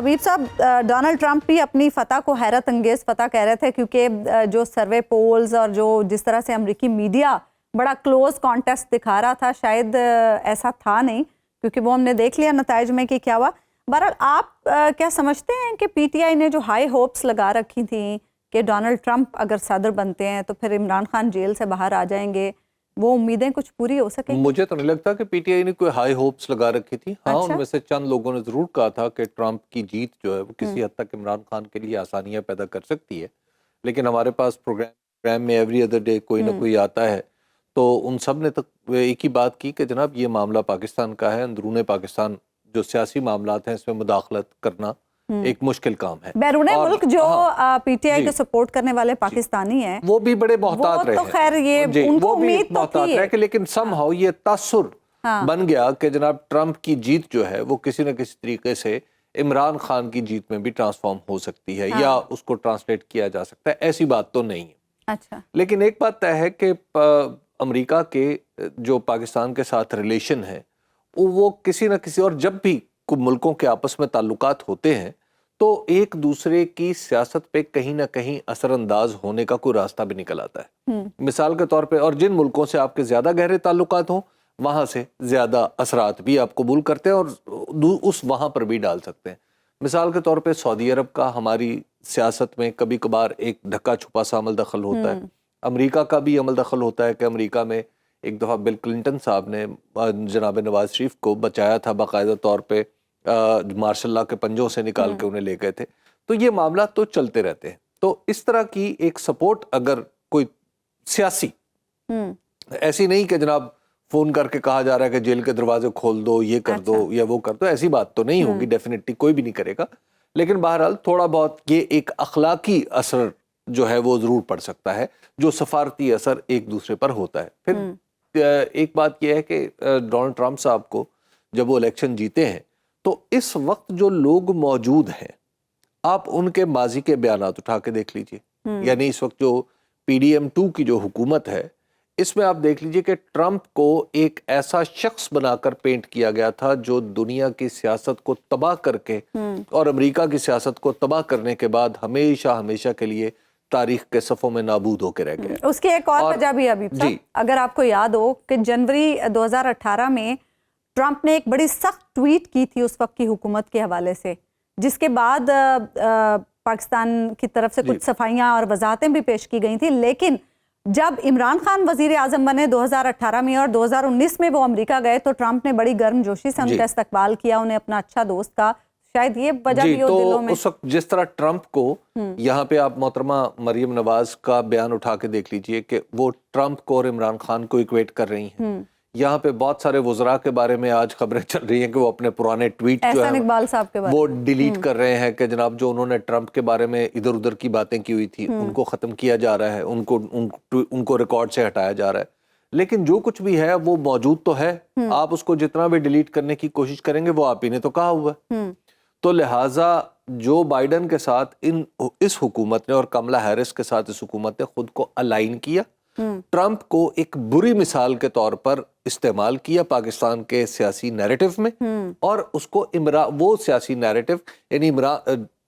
حبیب صاحب, Donald Trump بھی اپنی فتح کو حیرت انگیز فتح کہہ رہے تھے, کیونکہ جو سروے پولز اور جو جس طرح سے امریکی میڈیا بڑا کلوز کانٹیسٹ دکھا رہا تھا, شاید ایسا تھا نہیں, کیونکہ وہ ہم نے دیکھ لیا نتائج میں کہ کیا ہوا. بہرحال آپ کیا سمجھتے ہیں کہ پی ٹی آئی نے جو ہائی ہوپس لگا رکھی تھیں کہ ڈونلڈ ٹرمپ اگر صدر بنتے ہیں تو پھر عمران خان جیل سے باہر آ جائیں گے, وہ امیدیں کچھ پوری ہو سکیں گی؟ مجھے تو نہیں لگتا کہ پی ٹی آئی نے کوئی ہائی ہوپس لگا رکھی تھی. ہاں, ان میں سے چند لوگوں نے ضرور کہا تھا کہ ٹرمپ کی جیت جو ہے وہ کسی حد تک عمران خان کے لیے آسانیاں پیدا کر سکتی ہے, لیکن ہمارے پاس پروگرام میں ایوری ادر ڈے کوئی نہ کوئی آتا ہے, تو ان سب نے تک ایک ہی بات کی کہ جناب یہ معاملہ پاکستان کا ہے, اندرون پاکستان جو سیاسی معاملات ہیں اس میں مداخلت کرنا ایک مشکل کام ہے. بیرون ملک جو پی ٹی آئی کو سپورٹ کرنے والے پاکستانی ہیں وہ بھی بڑے محتاط رہے, تو خیر یہ ان کو امید تو تھی, لیکن سم ہاؤ یہ تاثر بن گیا کہ جناب ٹرمپ کی جیت جو ہے وہ کسی نہ کسی طریقے سے عمران خان کی جیت میں بھی ٹرانسفارم ہو سکتی ہے یا اس کو ٹرانسلیٹ کیا جا سکتا ہے. ایسی بات تو نہیں ہے. اچھا, لیکن ایک بات طے ہے کہ امریکہ کے جو پاکستان کے ساتھ ریلیشن ہے وہ کسی نہ کسی, اور جب بھی ملکوں کے آپس میں تعلقات ہوتے ہیں تو ایک دوسرے کی سیاست پہ کہیں نہ کہیں اثر انداز ہونے کا کوئی راستہ بھی نکل آتا ہے. مثال کے طور پہ, اور جن ملکوں سے آپ کے زیادہ گہرے تعلقات ہوں وہاں سے زیادہ اثرات بھی آپ قبول کرتے ہیں اور اس وہاں پر بھی ڈال سکتے ہیں. مثال کے طور پہ سعودی عرب کا ہماری سیاست میں کبھی کبھار ایک ڈھکا چھپا سا عمل دخل ہوتا ہے. امریکہ کا بھی عمل دخل ہوتا ہے کہ امریکہ میں ایک دفعہ بل کلنٹن صاحب نے جناب نواز شریف کو بچایا تھا, باقاعدہ طور پہ مارشل لاء کے پنجوں سے نکال کے انہیں لے گئے تھے. تو یہ معاملات تو چلتے رہتے ہیں. تو اس طرح کی ایک سپورٹ اگر کوئی سیاسی, ایسی نہیں کہ جناب فون کر کے کہا جا رہا ہے کہ جیل کے دروازے کھول دو, یہ کر دو یا وہ کر دو, ایسی بات تو نہیں ہوگی, ڈیفینیٹلی کوئی بھی نہیں کرے گا. لیکن بہرحال تھوڑا بہت یہ ایک اخلاقی اثر جو ہے وہ ضرور پڑ سکتا ہے, جو سفارتی اثر ایک دوسرے پر ہوتا ہے. پھر ایک بات یہ ہے کہ ڈونلڈ ٹرمپ صاحب کو جب وہ الیکشن جیتے ہیں تو اس وقت جو لوگ موجود ہیں آپ ان کے ماضی کے بیانات اٹھا کے دیکھ لیجئے. یعنی اس وقت جو پی ڈی ایم 2 کی جو حکومت ہے اس میں آپ دیکھ لیجئے کہ ٹرمپ کو ایک ایسا شخص بنا کر پینٹ کیا گیا تھا جو دنیا کی سیاست کو تباہ کر کے اور امریکہ کی سیاست کو تباہ کرنے کے بعد ہمیشہ ہمیشہ کے لیے تاریخ کے صفوں میں نابود ہو کے رہ گیا. اس کی ایک اور وجہ بھی ابھی اگر آپ کو یاد ہو کہ جنوری 2018 میں ٹرمپ نے ایک بڑی سخت ٹویٹ کی تھی اس وقت کی حکومت کے حوالے سے, جس کے بعد پاکستان کی طرف سے کچھ صفائیاں اور وضاحتیں بھی پیش کی گئی تھیں. لیکن جب عمران خان وزیر اعظم بنے 2018 میں اور 2019 میں وہ امریکہ گئے تو ٹرمپ نے بڑی گرم جوشی سے ان کا استقبال کیا, انہیں اپنا اچھا دوست کہا. شاید یہ وجہ بھی ہو دلوں میں. اس وقت جس طرح ٹرمپ کو یہاں پہ آپ محترمہ مریم نواز کا بیان اٹھا کے دیکھ لیجئے کہ وہ ٹرمپ کو اور عمران خان کو ایکویٹ کر رہی ہیں. یہاں پہ بہت سارے وزراء کے بارے میں آج خبریں چل رہی ہیں کہ وہ اپنے پرانے ٹویٹ جو ہے وہ ڈیلیٹ کر رہے ہیں کہ جناب جو انہوں نے ٹرمپ کے بارے میں ادھر ادھر کی باتیں کی ہوئی تھی ان کو ختم کیا جا رہا ہے, ان کو ریکارڈ سے ہٹایا جا رہا ہے. لیکن جو کچھ بھی ہے وہ موجود تو ہے, آپ اس کو جتنا بھی ڈیلیٹ کرنے کی کوشش کریں گے وہ آپ ہی نے تو کہا ہوا ہے. تو لہٰذا جو بائیڈن کے ساتھ اس حکومت نے اور کملا ہیرس کے ساتھ اس حکومت نے خود کو الائن کیا, ٹرمپ کو ایک بری مثال کے طور پر استعمال کیا پاکستان کے سیاسی نیریٹو میں, اور اس کو وہ سیاسی نیریٹو یعنی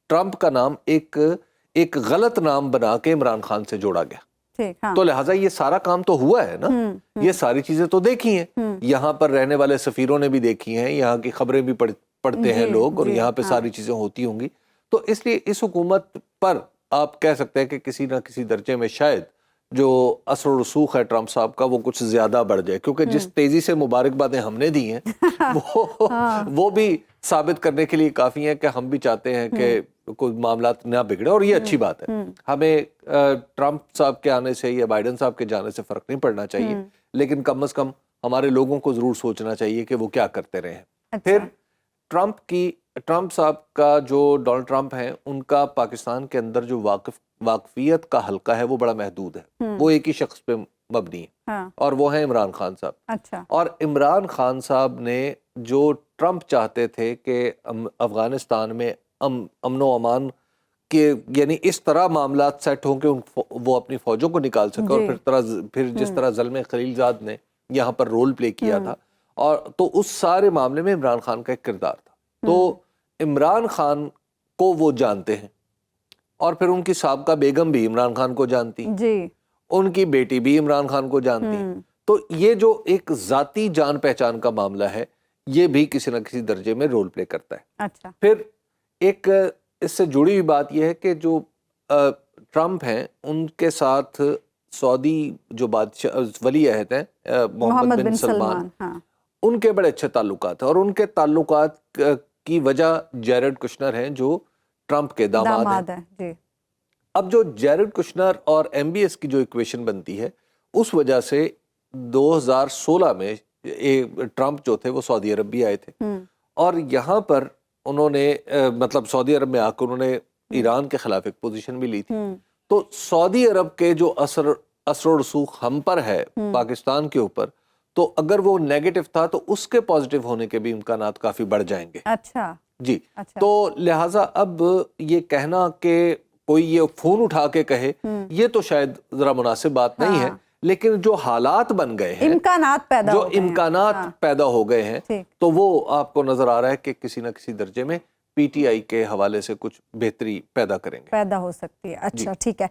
ٹرمپ کا نام ایک غلط نام بنا کے عمران خان سے جوڑا گیا. تو لہٰذا یہ سارا کام تو ہوا ہے نا, یہ ساری چیزیں تو دیکھی ہیں, یہاں پر رہنے والے سفیروں نے بھی دیکھی ہیں, یہاں کی خبریں بھی پڑھتے ہیں لوگ, اور یہاں پہ ساری چیزیں ہوتی ہوں گی. تو اس لیے اس حکومت پر آپ کہہ سکتے ہیں کہ کسی نہ کسی درجے میں شاید جو اثر و رسوخ ہے ٹرمپ صاحب کا وہ کچھ زیادہ بڑھ جائے, کیونکہ جس تیزی سے مبارکبادیں ہم نے دی ہیں وہ بھی ثابت کرنے کے لیے کافی ہیں کہ ہم بھی چاہتے ہیں کہ کوئی معاملات نہ بگڑے, اور یہ اچھی بات ہے. ہمیں ٹرمپ صاحب کے آنے سے یا بائیڈن صاحب کے جانے سے فرق نہیں پڑنا چاہیے, لیکن کم از کم ہمارے لوگوں کو ضرور سوچنا چاہیے کہ وہ کیا کرتے رہے ہیں. پھر ٹرمپ صاحب کا جو ڈونلڈ ٹرمپ ہیں ان کا پاکستان کے اندر جو واقفیت کا حلقہ ہے وہ بڑا محدود ہے, وہ ایک ہی شخص پہ مبنی ہے, اور وہ ہیں عمران خان صاحب. اور عمران خان صاحب نے جو ٹرمپ چاہتے تھے کہ افغانستان میں امن و امان کے یعنی اس طرح معاملات سیٹ ہوں کہ وہ اپنی فوجوں کو نکال سکے, اور پھر جس طرح زلمے خلیل زاد نے یہاں پر رول پلے کیا تھا, اور تو اس سارے معاملے میں عمران خان کا ایک کردار تھا. تو عمران خان کو وہ جانتے ہیں اور پھر ان کی سابقہ بیگم بھی عمران خان کو جانتی، جی ان کی بیٹی بھی عمران خان کو جانتی، تو یہ جو ایک ذاتی جان پہچان کا معاملہ ہے یہ بھی کسی نہ کسی درجے میں رول پلے کرتا ہے۔ اچھا، پھر ایک اس سے جڑی ہوئی بات یہ ہے کہ جو ٹرمپ ہیں ان کے ساتھ سعودی جو بادشاہ ولی عہد ہیں محمد بن سلمان، ہاں ان کے بڑے اچھے تعلقات ہیں، اور ان کے تعلقات کی وجہ جیرڈ کشنر ہیں جو ٹرمپ کے داماد ہیں۔ جی اب جو جیرڈ کشنر اور ایم بی ایس کی جو ایکویشن بنتی ہے اس وجہ سے 2016 میں ٹرمپ جو تھے وہ سعودی عرب بھی آئے تھے، اور یہاں پر انہوں نے مطلب سعودی عرب میں آ کر انہوں نے ایران کے خلاف ایک پوزیشن بھی لی تھی۔ تو سعودی عرب کے جو اثر و رسوخ ہم پر ہے پاکستان کے اوپر، تو اگر وہ نیگیٹو تھا تو اس کے پازیٹیو ہونے کے بھی امکانات کافی بڑھ جائیں گے۔ اچھا جی، تو لہٰذا اب یہ کہنا کہ کوئی یہ فون اٹھا کے کہے یہ تو شاید ذرا مناسب بات نہیں ہے، لیکن جو حالات بن گئے ہیں، امکانات پیدا جو ہو گئے ہیں، امکانات پیدا ہو گئے ہیں، ٹھیک، تو وہ آپ کو نظر آ رہا ہے کہ کسی نہ کسی درجے میں پی ٹی آئی کے حوالے سے کچھ بہتری پیدا کریں گے، پیدا ہو سکتی ہے۔ اچھا ٹھیک ہے۔